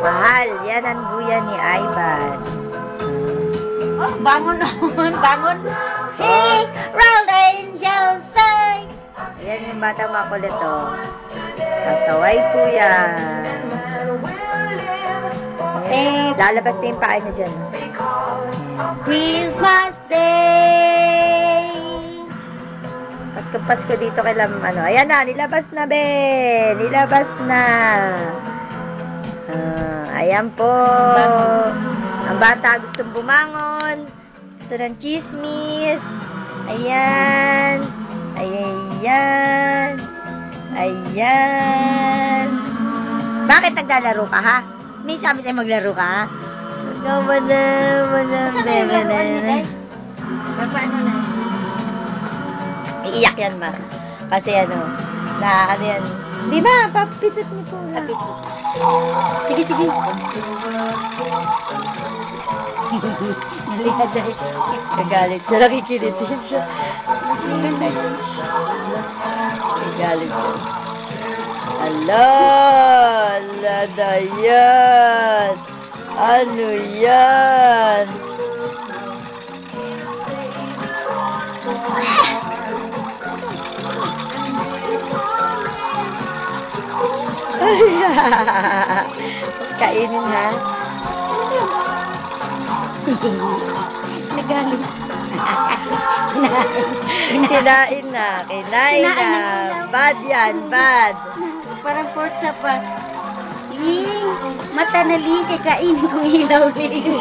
Mahal, yan ang duya ni Ivan. Bangon naman, bangon. Hey, roll the angels say. Ayan yung batang makulit, oh. Pasaway po yan. Ayan, lalabas na yung paa niya dyan. Christmas Day. Pasko dito kay ano. Ayan na, nilabas na, be. Nilabas na. Ayan po. Ang bata gustong bumangon. Gusto ng chismis. Ayan. Ayan. Ayan. Bakit naglalaro ka, ha? May sabi sa'yo maglaro ka, ha? Saan yung laruan ni Day? Paano na? Iiyak yan, ma. Kasi ano yan. Di ba? Papitot niyo po na. Sige, sige. Naliha Day. Nagalit siya. Nakikilitin siya. Ganda yun. Nagalit siya. Ala na yan. Ano yan? Kainin, ha? Nagalit. Kinain na. Bad yan, bad. Parang pork chop pa. Ling, mata na Ling, kay kainin kong hilaw Ling.